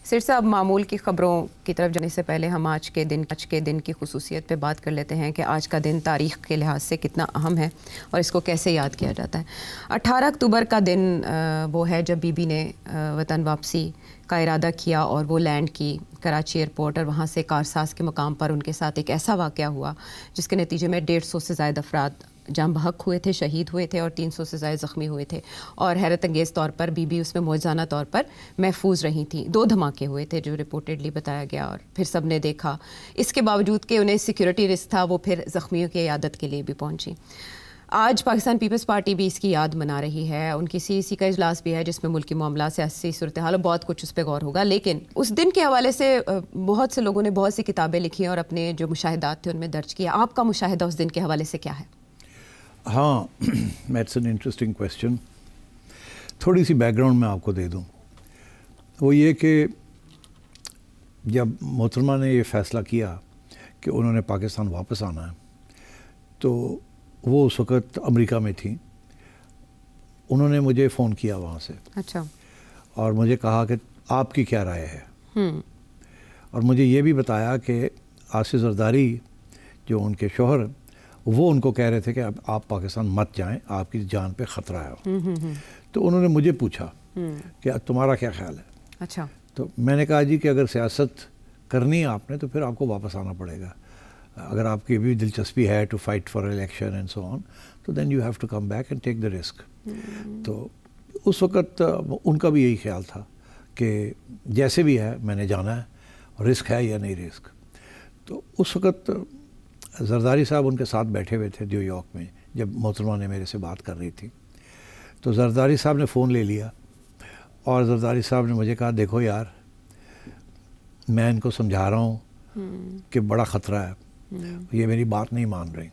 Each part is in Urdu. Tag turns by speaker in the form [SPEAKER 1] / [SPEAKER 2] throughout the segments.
[SPEAKER 1] سر صاحب، معمول کی خبروں کی طرف جانے سے پہلے ہم آج کے دن کی خصوصیت پہ بات کر لیتے ہیں کہ آج کا دن تاریخ کے لحاظ سے کتنا اہم ہے اور اس کو کیسے یاد کیا جاتا ہے۔ 18 اکتوبر کا دن وہ ہے جب بی بی نے وطن واپسی کا ارادہ کیا اور وہ لینڈ کی کراچی ایئرپورٹ، اور وہاں سے کارساز کے مقام پر ان کے ساتھ ایک ایسا واقعہ ہوا جس کے نتیجے میں 150 سے زائد افراد جاں بحق ہوئے تھے، شہید ہوئے تھے اور 300 سے زائد زخمی ہوئے تھے، اور حیرت انگیز طور پر بی بی اس میں معجزانہ طور پر محفوظ رہی تھیں۔ 2 دھماکے ہوئے تھے جو رپورٹڈلی بتایا گیا، اور پھر سب نے دیکھا۔ اس کے باوجود کہ انہیں سیکیورٹی رسک تھا، وہ پھر زخمیوں کی عیادت کے لیے بھی پہنچی۔ آج پاکستان پیپلز پارٹی بھی اس کی یاد منا رہی ہے، ان کی CEC کا اجلاس بھی ہے جس میں ملکی معاملات، سیاسی صورتحال اور بہت کچھ اس پہ غور ہوگا۔ لیکن اس دن کے حوالے سے بہت سے لوگوں نے بہت سی کتابیں لکھی اور اپنے جو مشاہدات تھے ان میں درج کیا۔ آپ کا مشاہدہ اس دن کے حوالے سے کیا ہے؟
[SPEAKER 2] ہاں، میٹس این انٹرسٹنگ کویسچن۔ تھوڑی سی بیک گراؤنڈ میں آپ کو دے دوں۔ وہ یہ کہ جب محترمہ نے یہ فیصلہ کیا کہ انہوں نے پاکستان واپس آنا ہے، تو وہ اس وقت امریکہ میں تھیں۔ انہوں نے مجھے فون کیا وہاں سے،
[SPEAKER 1] اچھا،
[SPEAKER 2] اور مجھے کہا کہ آپ کی کیا رائے ہے، اور مجھے یہ بھی بتایا کہ آصف زرداری جو ان کے شوہر، وہ ان کو کہہ رہے تھے کہ اب آپ پاکستان مت جائیں، آپ کی جان پہ خطرہ ہے۔ تو انہوں نے مجھے پوچھا کہ تمہارا کیا خیال ہے؟
[SPEAKER 1] اچھا،
[SPEAKER 2] تو میں نے کہا جی کہ اگر سیاست کرنی ہے آپ نے تو پھر آپ کو واپس آنا پڑے گا۔ اگر آپ کی بھی دلچسپی ہے to fight for election and so on, تو then you have to come back and take the risk. تو اس وقت ان کا بھی یہی خیال تھا کہ جیسے بھی ہے میں نے جانا ہے، رسک ہے یا نہیں رسک۔ تو اس وقت زرداری صاحب ان کے ساتھ بیٹھے ہوئے تھے نیو یارک میں، جب محترمہ نے میرے سے بات کر رہی تھی۔ تو زرداری صاحب نے فون لے لیا اور زرداری صاحب نے مجھے کہا دیکھو یار، میں ان کو سمجھا رہا ہوں کہ بڑا خطرہ ہے، یہ میری بات نہیں مان رہی،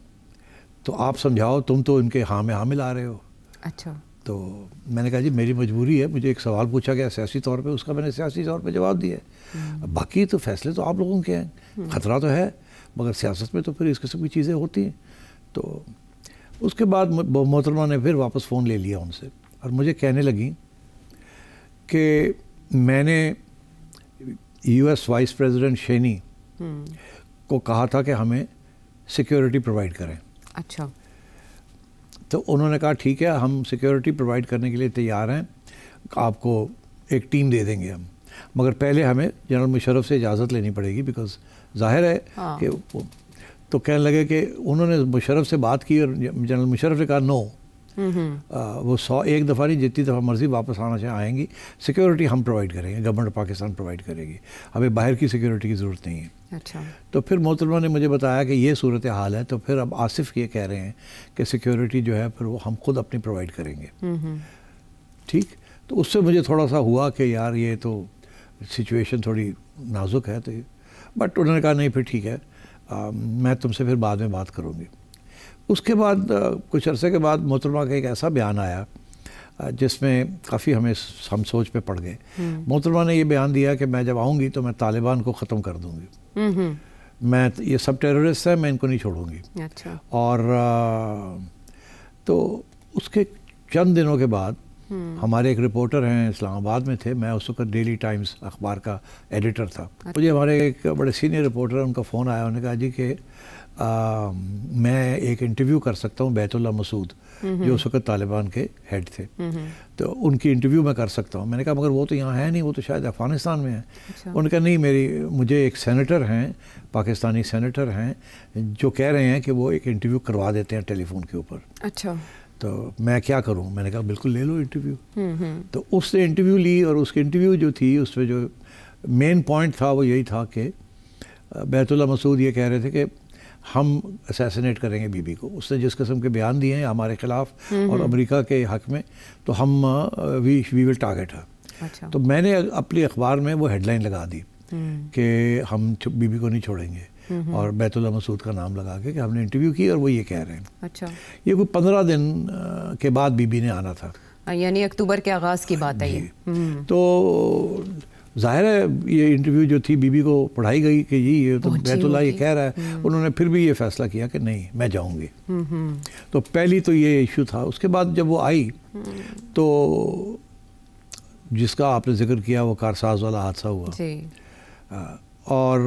[SPEAKER 2] تو آپ سمجھاؤ، تم تو ان کے ہاں میں ہاں ملا رہے ہو۔
[SPEAKER 1] اچھا،
[SPEAKER 2] تو میں نے کہا جی میری مجبوری ہے، مجھے ایک سوال پوچھا گیا سیاسی طور پہ، اس کا میں نے سیاسی طور پہ جواب دیا ہے، باقی تو فیصلے تو آپ لوگوں کے ہیں۔ خطرہ تو ہے، مگر سیاست میں تو پھر اس قسم کی چیزیں ہوتی ہیں۔ تو اس کے بعد محترمہ نے پھر واپس فون لے لیا ان سے، اور مجھے کہنے لگی کہ میں نے US وائس پریزیڈنٹ شینی کو کہا تھا کہ ہمیں سیکیورٹی پرووائڈ کریں۔
[SPEAKER 1] اچھا،
[SPEAKER 2] تو انہوں نے کہا ٹھیک ہے، ہم سیکیورٹی پرووائڈ کرنے کے لیے تیار ہیں، آپ کو ایک ٹیم دے دیں گے ہم، مگر پہلے ہمیں جنرل مشرف سے اجازت لینی پڑے گی، بیکاز ظاہر ہے کہ تو کہنے لگے کہ انہوں نے مشرف سے بات کی اور جنرل مشرف نے کہا نو، وہ 101 دفعہ نہیں، جتنی دفعہ مرضی واپس آنا چاہیں آئیں گی، سیکیورٹی ہم پرووائڈ کریں گے، گورنمنٹ پاکستان پرووائڈ کرے گی، ہمیں باہر کی سیکیورٹی کی ضرورت نہیں ہے۔
[SPEAKER 1] اچھا،
[SPEAKER 2] تو پھر محترمہ نے مجھے بتایا کہ یہ صورت حال ہے، تو پھر اب آصف یہ کہہ رہے ہیں کہ سیکیورٹی جو ہے پھر وہ ہم خود اپنی پرووائڈ کریں گے۔ ٹھیک، تو اس سے مجھے تھوڑا سا ہوا کہ یار یہ تو سچویشن تھوڑی نازک ہے، تو بٹ انہوں نے کہا نہیں پھر ٹھیک ہے، میں تم سے پھر بعد میں بات کروں گی۔ اس کے بعد کچھ عرصے کے بعد محترمہ کا ایک ایسا بیان آیا جس میں کافی ہم سوچ پہ پڑ گئے۔ محترمہ نے یہ بیان دیا کہ میں جب آؤں گی تو میں طالبان کو ختم کر دوں گی، میں یہ سب ٹیررسٹ ہیں، میں ان کو نہیں چھوڑوں گی۔
[SPEAKER 1] اچھا،
[SPEAKER 2] اور تو اس کے چند دنوں کے بعد ہمارے ایک رپورٹر ہیں اسلام آباد میں تھے، میں اس وقت ڈیلی ٹائمز اخبار کا ایڈیٹر تھا، مجھے ہمارے ایک بڑے سینئر رپورٹر ان کا فون آیا، انہوں نے کہا جی کہ میں ایک انٹرویو کر سکتا ہوں بیت اللہ مسعود جو اس وقت طالبان کے ہیڈ تھے، تو ان کی انٹرویو میں کر سکتا ہوں۔ میں نے کہا مگر وہ تو یہاں ہے نہیں، وہ تو شاید افغانستان میں ہے۔ انہوں نے کہا نہیں، مجھے ایک سینیٹر ہیں، پاکستانی سینیٹر ہیں، جو کہہ رہے ہیں کہ وہ ایک انٹرویو کروا دیتے ہیں ٹیلی فون کے اوپر۔
[SPEAKER 1] اچھا،
[SPEAKER 2] تو میں کیا کروں؟ میں نے کہا بالکل لے لو انٹرویو۔ تو اس نے انٹرویو لی، اور اس کی انٹرویو جو تھی اس میں جو مین پوائنٹ تھا وہ یہی تھا کہ بیت اللہ مسعود یہ کہہ رہے تھے کہ ہم اسیسینیٹ کریں گے بی بی کو۔ اس نے جس قسم کے بیان دیے ہیں ہمارے خلاف اور امریکہ کے حق میں، تو ہم وی ول ٹارگیٹ ہے۔ تو میں نے اپنی اخبار میں وہ ہیڈ لائن لگا دی کہ ہم بی بی کو نہیں چھوڑیں گے، اور بیت اللہ مسعود کا نام لگا کے کہ ہم نے انٹرویو کی اور وہ یہ کہہ رہے ہیں۔
[SPEAKER 1] اچھا،
[SPEAKER 2] یہ کوئی 15 دن کے بعد بی بی نے آنا تھا،
[SPEAKER 1] یعنی اکتوبر کے آغاز کی بات ہے یہ۔
[SPEAKER 2] تو ظاہر ہے یہ انٹرویو جو تھی بی بی کو پڑھائی گئی کہ جی یہ تو بیت اللہ یہ کہہ رہا ہے، انہوں نے پھر بھی یہ فیصلہ کیا کہ نہیں میں جاؤں گی۔ تو پہلی تو یہ ایشو تھا۔ اس کے بعد جب وہ آئی تو جس کا آپ نے ذکر کیا وہ کارساز والا حادثہ ہوا
[SPEAKER 1] جی.
[SPEAKER 2] اور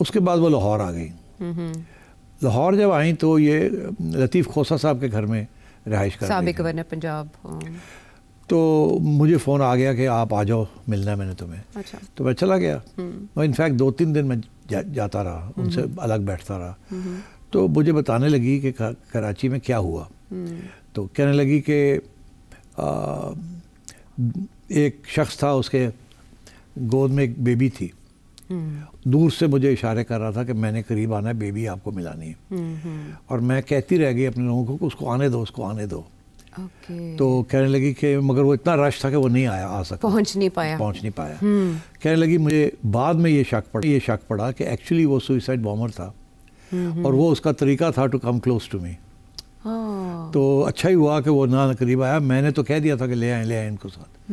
[SPEAKER 2] اس کے بعد وہ لاہور آ گئیں. لاہور جب آئیں تو یہ لطیف کھوسہ صاحب کے گھر میں رہائش کر
[SPEAKER 1] سابق گورنر پنجاب.
[SPEAKER 2] تو مجھے فون آ گیا کہ آپ آ جاؤ ملنا ہے میں نے تمہیں.
[SPEAKER 1] اچھا.
[SPEAKER 2] تو میں چلا گیا. انفیکٹ 2-3 دن میں جاتا رہا, ان سے الگ بیٹھتا رہا. تو مجھے بتانے لگی کہ کراچی میں کیا ہوا. تو کہنے لگی کہ ایک شخص تھا, اس کے گود میں ایک بیبی تھی. دور سے مجھے اشارے کر رہا تھا کہ میں نے قریب آنا ہے, بیبی آپ کو ملانی ہے. اور میں کہتی رہ گئی اپنے لوگوں کو کہ اس کو آنے دو, اس کو آنے دو. تو کہنے لگی کہ مگر وہ اتنا رش تھا کہ وہ نہیں آ سکا, پہنچ نہیں پایا. کہنے لگی مجھے بعد میں یہ شک پڑا کہ ایکچولی وہ سوئسائڈ بامر تھا اور وہ اس کا طریقہ تھا to come close to me. تو اچھا ہی ہوا کہ وہ نہ قریب آیا. میں نے تو کہہ دیا تھا کہ لے آئیں ان کو ساتھ.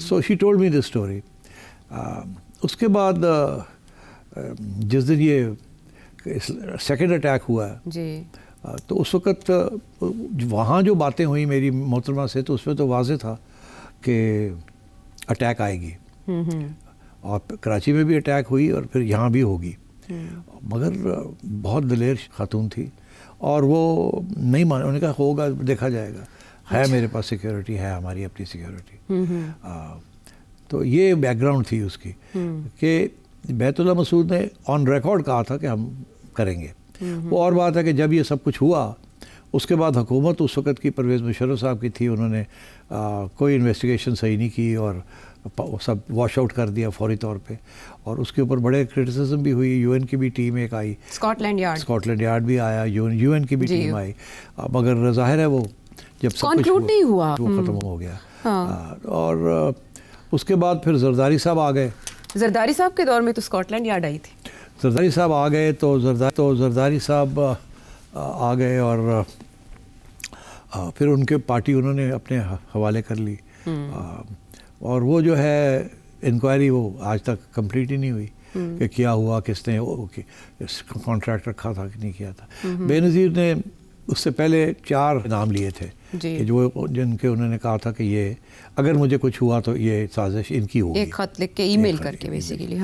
[SPEAKER 2] سو she told me this story. اس کے بعد جس دن یہ سیکنڈ اٹیک ہوا ہے تو اس وقت وہاں جو باتیں ہوئیں میری محترمہ سے, تو اس میں تو واضح تھا کہ اٹیک آئے گی, اور کراچی میں بھی اٹیک ہوئی اور پھر یہاں بھی ہوگی. مگر بہت دلیر خاتون تھی اور وہ نہیں مانے. انہوں نے کہا ہوگا, دیکھا جائے گا, ہے میرے پاس سیکیورٹی, ہے ہماری اپنی سیکیورٹی. تو یہ بیک گراؤنڈ تھی اس کی کہ بیت اللہ مسعود نے آن ریکارڈ کہا تھا کہ ہم کریں گے. وہ اور بات ہے کہ جب یہ سب کچھ ہوا اس کے بعد حکومت اس وقت کی پرویز مشرف صاحب کی تھی, انہوں نے کوئی انویسٹیگیشن صحیح نہیں کی اور سب واش آؤٹ کر دیا فوری طور پہ. اور اس کے اوپر بڑے کرٹیسزم بھی ہوئی. یو این کی بھی ٹیم ایک آئی, اسکاٹ لینڈ یارڈ بھی آیا, یو این کی بھی ٹیم آئی, مگر ظاہر ہے وہ جب سب کچھ نہیں ہوا وہ ختم ہو گیا. اور اس کے بعد پھر زرداری صاحب آ گئے.
[SPEAKER 1] زرداری صاحب کے دور میں تو اسکاٹ لینڈ یارڈ آئی تھی.
[SPEAKER 2] زرداری صاحب آ گئے تو زرداری صاحب آ گئے اور پھر ان کے پارٹی انہوں نے اپنے حوالے کر لی. اور وہ جو ہے انکوائری وہ آج تک کمپلیٹ ہی نہیں ہوئی کہ کیا ہوا, کس نے کانٹریکٹ رکھا تھا کہ نہیں کیا تھا. بے نظیر نے اس سے پہلے 4 نام لیے تھے کہ جو جن کے انہوں نے کہا تھا کہ یہ اگر مجھے کچھ ہوا تو یہ سازش ان کی ہوگی,
[SPEAKER 1] ایک خط لکھ کے ای میل کر کے بیسیکلی.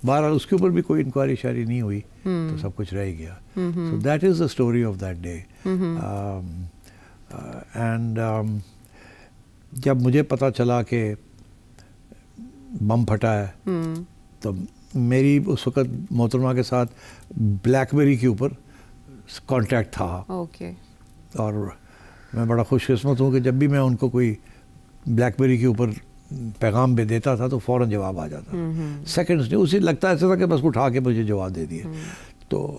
[SPEAKER 2] بہرحال اس کے اوپر بھی کوئی انکوائری شاری نہیں ہوئی تو سب کچھ رہ گیا. So that is the story of that day. And جب مجھے پتہ چلا کہ بم پھٹا ہے تو میری اس وقت محترمہ کے ساتھ بلیک بیری کے اوپر کانٹیکٹ تھا. اور میں بڑا خوش قسمت ہوں کہ جب بھی میں ان کو کوئی بلیک بیری کے اوپر پیغام بھی دیتا تھا تو فوراً جواب آ جاتا. سیکنڈز نہیں, اسے لگتا ایسا تھا کہ بس اٹھا کے مجھے جواب دے دیا. تو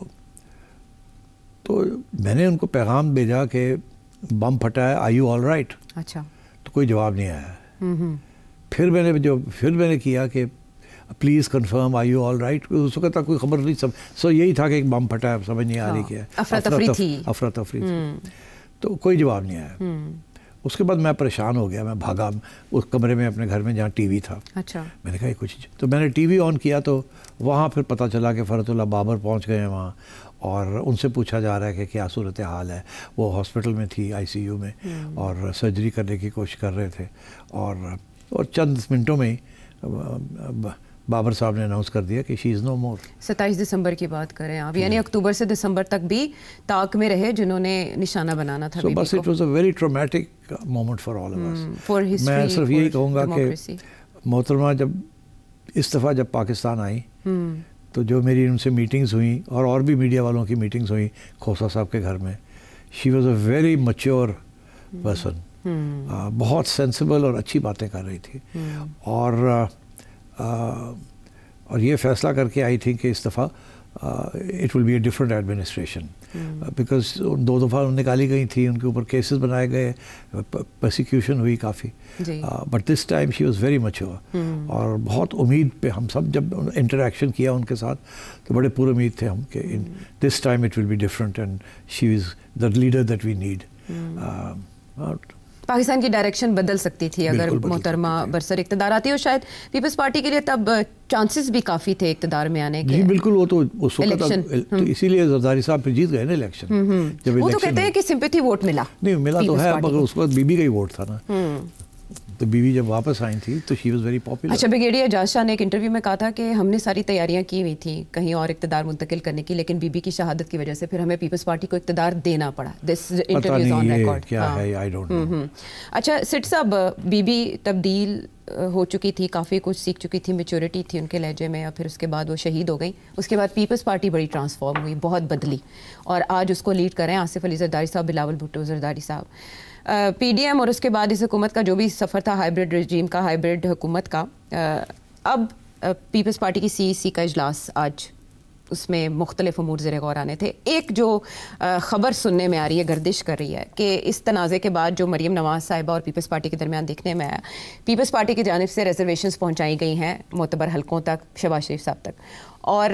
[SPEAKER 2] میں نے ان کو پیغام بھیجا کہ بم پھٹا ہے, آر یو آل رائٹ.
[SPEAKER 1] اچھا.
[SPEAKER 2] تو کوئی جواب نہیں آیا. پھر میں نے کیا کہ please confirm are you all right. اس وقت تک کوئی خبر نہیں. سو یہی تھا کہ ایک بم پھٹا ہے, سمجھ نہیں آ رہی کیا, افراتفری تھی. تو کوئی جواب نہیں آیا. اس کے بعد میں پریشان ہو گیا. میں بھاگا اس کمرے میں اپنے گھر میں جہاں ٹی وی تھا.
[SPEAKER 1] اچھا.
[SPEAKER 2] میں نے کہا کچھ, تو میں نے ٹی وی آن کیا تو وہاں پھر پتہ چلا کہ فرحت اللہ بابر پہنچ گئے ہیں وہاں, اور ان سے پوچھا جا رہا ہے کہ کیا صورت حال ہے. وہ ہاسپٹل میں تھی, آئی سی یو میں, اور سرجری کرنے کی کوشش کر رہے تھے. اور چند منٹوں میں بابر صاحب نے اناؤنس کر دیا کہ شی از نو مور.
[SPEAKER 1] 27 دسمبر کی بات کریں آپ, یعنی اکتوبر سے دسمبر تک بھی طاق میں رہے جنہوں نے نشانہ بنانا تھا.
[SPEAKER 2] بس it was a very traumatic moment for all of us. میں صرف یہی کہوں گا کہ محترمہ جب اس دفعہ جب پاکستان آئی تو جو میری ان سے میٹنگز ہوئیں اور بھی میڈیا والوں کی میٹنگز ہوئیں کھوسہ صاحب کے گھر میں, she was a very mature person. بہت سینسیبل اور اچھی باتیں کر رہی تھی. اور یہ فیصلہ کر کے آئی تھی کہ اس دفعہ it will be a different administration, because 2 دفعہ نکالی گئی تھیں, ان کے اوپر کیسز بنائے گئے, پرسیکیوشن ہوئی کافی. But this time she was very mature. اور بہت امید پہ ہم سب جب انٹریکشن کیا ان کے ساتھ تو بڑے پور امید تھے ہم کہ this time it will be different and she is the leader that we need.
[SPEAKER 1] Pakistan کی ڈائریکشن بدل سکتی تھی اگر محترمہ برسر اقتدار آتی, اور شاید پیپلز پارٹی کے لیے تب چانسز بھی کافی تھے اقتدار میں آنے کے.
[SPEAKER 2] جی بالکل, وہ تو اس وقت اسی لیے زرداری صاحب پھر جیت گئے نا الیکشن. وہ
[SPEAKER 1] تو کہتے ہیں کہ سمپیتھی ووٹ ملا.
[SPEAKER 2] نہیں ملا تو ہے, مگر اس وقت بی بی کا ہی ووٹ تھا نا. تو بیوی جب واپس آئی تھی تو شی واز ویری پاپولر.
[SPEAKER 1] اچھا، بریگیڈیئر اعجاز شاہ نے ایک انٹرویو میں کہا تھا کہ ہم نے ساری تیاریاں کی ہوئی تھیں کہیں اور اقتدار منتقل کرنے کی، لیکن بی بی کی شہادت کی وجہ سے پھر ہمیں پیپلز پارٹی کو اقتدار دینا پڑا. This interview is on record.
[SPEAKER 2] کیا ہے آئی ڈونٹ نو.
[SPEAKER 1] اچھا سٹ صاحب، بی بی تبدیل ہو چکی تھی، کافی کچھ سیکھ چکی تھی، میچورٹی تھی ان کے لہجے میں، اور پھر اس کے بعد وہ شہید ہو گئیں. اس کے بعد پیپلز پارٹی بڑی ٹرانسفارم ہوئی، بہت بدلی، اور آج اس کو لیڈ کر رہے ہیں آصف علی زرداری صاحب، بلاول بھٹو زرداری صاحب. پی ڈی ایم اور اس کے بعد اس حکومت کا جو بھی سفر تھا ہائیبرڈ رجیم کا، ہائیبرڈ حکومت کا، اب پیپلز پارٹی کی سی سی کا اجلاس آج، اس میں مختلف امور زیر غور آنے تھے. ایک جو خبر سننے میں آ رہی ہے، گردش کر رہی ہے، کہ اس تنازع کے بعد جو مریم نواز صاحبہ اور پیپلز پارٹی کے درمیان دیکھنے میں آیا، پیپلز پارٹی کی جانب سے ریزرویشنز پہنچائی گئی ہیں معتبر حلقوں تک، شہباز شریف صاحب تک، اور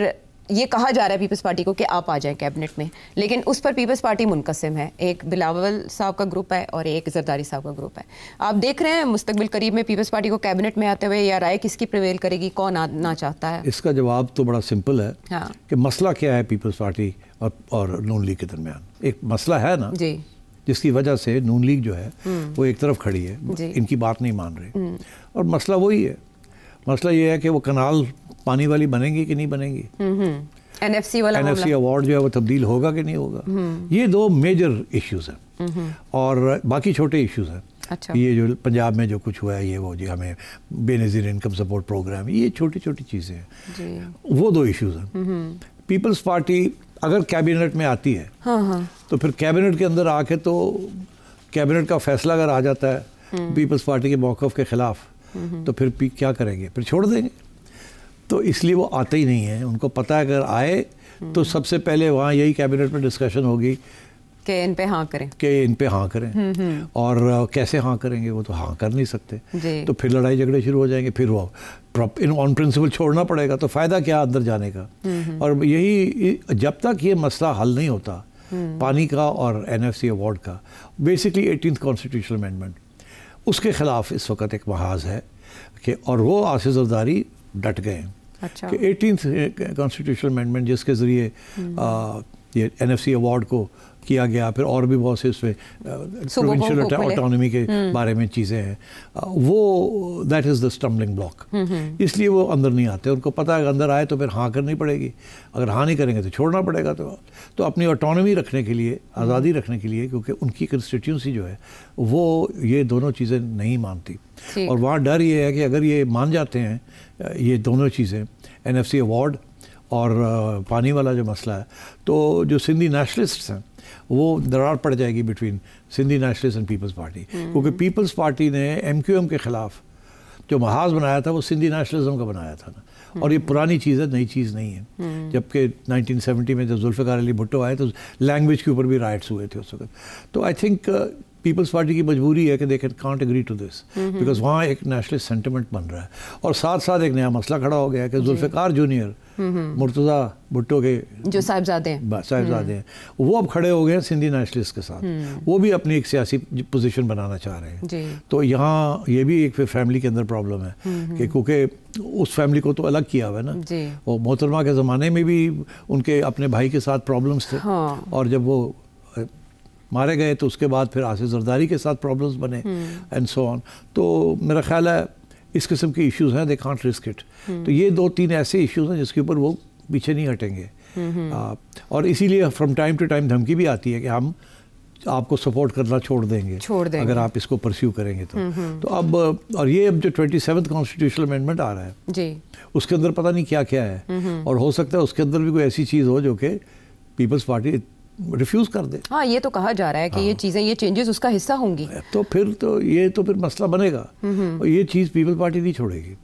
[SPEAKER 1] یہ کہا جا رہا ہے پیپلز پارٹی کو کہ آپ آ جائیں کیبنٹ میں، لیکن اس پر پیپلز پارٹی منقسم ہے. ایک بلاول صاحب کا گروپ ہے اور ایک زرداری صاحب کا گروپ ہے. آپ دیکھ رہے ہیں مستقبل قریب میں پیپلز پارٹی کو کیبنٹ میں آتے ہوئے، یا رائے کس کی پریویل کرے گی، کون آنا چاہتا ہے؟
[SPEAKER 2] اس کا جواب تو بڑا سمپل ہے
[SPEAKER 1] ہاں،
[SPEAKER 2] کہ مسئلہ کیا ہے پیپلز پارٹی اور نون لیگ کے درمیان. ایک مسئلہ ہے نا
[SPEAKER 1] جی،
[SPEAKER 2] جس کی وجہ سے نون لیگ جو ہے وہ ایک طرف کھڑی ہے، ان کی بات نہیں مان رہی، اور مسئلہ وہی ہے. مسئلہ یہ ہے کہ وہ کنال پانی والی بنیں گی کہ نہیں بنیں گی،
[SPEAKER 1] این ایف سی والا،
[SPEAKER 2] این ایف سی ایوارڈ جو ہے وہ تبدیل ہوگا کہ نہیں ہوگا. یہ دو میجر ایشوز ہیں، اور باقی چھوٹے ایشوز ہیں.
[SPEAKER 1] اچھا،
[SPEAKER 2] یہ جو پنجاب میں جو کچھ ہوا ہے، یہ وہ جی ہمیں بے نظیر انکم سپورٹ پروگرام، یہ چھوٹی چھوٹی چیزیں ہیں، وہ دو ایشوز ہیں. پیپلز پارٹی اگر کیبنٹ میں آتی ہے تو پھر کیبنٹ کے اندر آ کے تو کیبنٹ کا فیصلہ اگر آ جاتا ہے پیپلز پارٹی کے موقف کے خلاف، تو پھر کیا کریں گے؟ پھر چھوڑ دیں گے. تو اس لیے وہ آتے ہی نہیں ہیں. ان کو پتہ ہے اگر آئے تو سب سے پہلے وہاں یہی کیبنٹ میں ڈسکشن ہوگی
[SPEAKER 1] کہ ان پہ ہاں کریں،
[SPEAKER 2] اور کیسے ہاں کریں گے، وہ تو ہاں کر نہیں سکتے. تو پھر لڑائی جھگڑے شروع ہو جائیں گے، پھر وہ آن پرنسپل چھوڑنا پڑے گا. تو فائدہ کیا اندر جانے کا؟ اور یہی جب تک یہ مسئلہ حل نہیں ہوتا پانی کا اور این ایف سی ایوارڈ کا، بیسکلی 18th کانسٹیٹیوشنل امینڈمنٹ، اس کے خلاف اس وقت ایک محاذ ہے کہ، اور وہ آصف زرداری ڈٹ گئے ہیں کہ 18th کانسٹیٹیوشنل امینڈمنٹ جس کے ذریعے یہ این ایف سی ایوارڈ کو کیا گیا، پھر اور بھی بہت سے اس میں پروونشل آٹونومی کے بارے میں چیزیں ہیں، وہ دیٹ از دا اسٹمبلنگ بلاک. اس لیے وہ اندر نہیں آتے. ان کو پتہ ہے کہ اندر آئے تو پھر ہاں کرنی پڑے گی، اگر ہاں نہیں کریں گے تو چھوڑنا پڑے گا. تو اپنی آٹونومی رکھنے کے لیے، آزادی رکھنے کے لیے، کیونکہ ان کی کنسٹیٹیونسی جو ہے وہ یہ دونوں چیزیں نہیں مانتی، اور وہاں ڈر یہ ہے کہ اگر یہ مان جاتے ہیں یہ دونوں چیزیں، این ایف سی ایوارڈ اور پانی والا جو مسئلہ ہے، تو جو سندھی نیشنلسٹس ہیں وہ درار پڑ جائے گی between Sindhi nationalist and Peoples Party. کیونکہ پیپلز پارٹی نے ایم کیو ایم کے خلاف جو محاذ بنایا تھا وہ سندھی نیشنلزم کا بنایا تھا نا، اور یہ پرانی چیز ہے، نئی چیز نہیں ہے. جبکہ 1970 میں جب ذوالفقار علی بھٹو آئے تو لینگویج کے اوپر بھی رائٹس ہوئے تھے اس وقت. تو آئی تھنک پیپلز پارٹی کی مجبوری ہے کہ they can't agree to this, because وہاں ایک نیشنلسٹ سینٹیمنٹ بن رہا ہے. اور ساتھ ساتھ ایک نیا مسئلہ کھڑا ہو گیا ہے کہ ذوالفقار جونیئر، مرتضیٰ بھٹو کے جو صاحبزادے ہیں، وہ اب کھڑے ہو گئے ہیں سندھی نیشنلسٹ کے ساتھ. وہ بھی اپنی ایک سیاسی پوزیشن بنانا چاہ رہے ہیں. تو یہاں یہ بھی ایک فیملی کے اندر پرابلم ہے کہ کیونکہ اس فیملی کو تو الگ کیا ہوا ہے نا. وہ محترمہ کے زمانے میں بھی ان کے اپنے بھائی کے ساتھ پرابلمس تھے، اور جب وہ مارے گئے تو اس کے بعد پھر آصف زرداری کے ساتھ پرابلمس بنے اینڈ سو آن. تو میرا خیال ہے اس قسم کے ایشوز ہیں، دے کانٹ رسک اٹ. تو یہ 2-3 ایسے ایشوز ہیں جس کے اوپر وہ پیچھے نہیں ہٹیں گے. اور اسی لیے فرام ٹائم ٹو ٹائم دھمکی بھی آتی ہے کہ ہم آپ کو سپورٹ کرنا چھوڑ دیں گے اگر آپ اس کو پرسیو کریں گے تو اب اور یہ اب جو 27th کانسٹیٹیوشنل امینڈمنٹ آ رہا ہے اس کے اندر پتہ نہیں کیا کیا ہے، اور ہو سکتا ہے اس کے اندر بھی کوئی ایسی چیز ہو جو کہ پیپلز پارٹی ریفیوز کر دے.
[SPEAKER 1] ہاں یہ تو کہا جا رہا ہے کہ یہ چیزیں، یہ چینجز اس کا حصہ ہوں گی.
[SPEAKER 2] تو یہ تو پھر مسئلہ بنے گا، اور یہ چیز پیپلز پارٹی نہیں چھوڑے گی.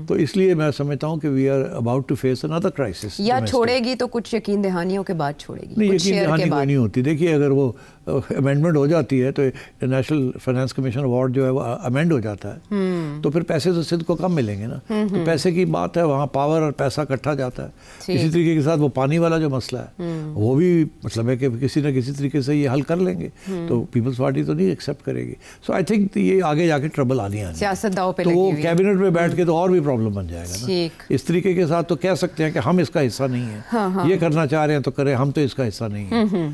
[SPEAKER 2] تو اس لیے میں سمجھتا ہوں کہ we are about to face another crisis.
[SPEAKER 1] یا چھوڑے گی تو کچھ یقین دہانیوں کے بعد چھوڑے گی.
[SPEAKER 2] نہیں، یقین دہانی کوئی نہیں ہوتی. دیکھیے اگر وہ امینڈمنٹ ہو جاتی ہے تو نیشنل فائنانس کمیشن ایوارڈ جو ہے وہ امینڈ ہو جاتا ہے تو پھر پیسے تو سندھ کو کم ملیں گے نا. تو پیسے کی بات ہے، وہاں پاور اور پیسہ اکٹھا جاتا ہے. اسی طریقے کے ساتھ وہ پانی والا جو مسئلہ ہے وہ بھی مطلب ہے کہ کسی نہ کسی طریقے سے یہ حل کر لیں گے. تو پیپلز پارٹی تو نہیں ایکسیپٹ کرے گی. سو آئی تھنک یہ آگے جا کے ٹربل آنی
[SPEAKER 1] سیاست داؤ پہ
[SPEAKER 2] تو وہ کیبنٹ میں بیٹھ کے تو اور بھی پرابلم بن جائے گا نا. اس طریقے کے ساتھ تو کہہ سکتے ہیں کہ ہم اس کا حصہ نہیں ہیں، یہ کرنا چاہ رہے ہیں تو کریں، ہم تو اس کا حصہ نہیں ہیں.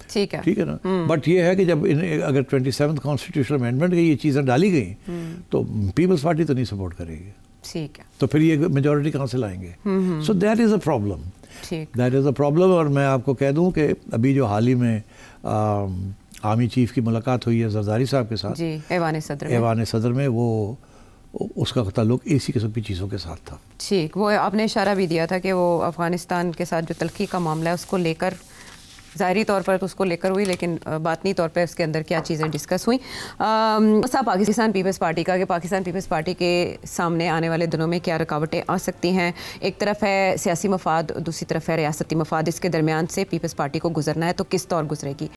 [SPEAKER 1] ٹھیک ہے
[SPEAKER 2] ٹھیک ہے نا. بٹ یہ ہے کہ جب اگر 27th کانسٹیٹیوشنل امینڈمنٹ کی یہ چیزیں ڈالی گئیں تو پیپلز پارٹی تو نہیں سپورٹ کرے گی,
[SPEAKER 1] ٹھیک ہے,
[SPEAKER 2] تو پھر یہ میجورٹی کہاں سے لائیں گے. So that is a problem, that is a problem. اور میں آپ کو کہہ دوں کہ ابھی جو حال ہی میں آرمی چیف کی ملاقات ہوئی ہے زرداری صاحب کے ساتھ
[SPEAKER 1] جی ایوان صدر
[SPEAKER 2] میں, وہ اس کا تعلق اسی قسم کی چیزوں کے ساتھ تھا.
[SPEAKER 1] ٹھیک, وہ آپ نے اشارہ بھی دیا تھا کہ وہ افغانستان کے ساتھ جو تلخی کا معاملہ ہے اس کو لے کر, ظاہری طور پر تو اس کو لے کر ہوئی, لیکن باطنی طور پہ اس کے اندر کیا چیزیں ڈسکس ہوئیں. صاحب, پاکستان پیپلز پارٹی کا, کہ پاکستان پیپلز پارٹی کے سامنے آنے والے دنوں میں کیا رکاوٹیں آ سکتی ہیں؟ ایک طرف ہے سیاسی مفاد, دوسری طرف ہے ریاستی مفاد, اس کے درمیان سے پیپلز پارٹی کو گزرنا ہے تو کس طور گزرے گی؟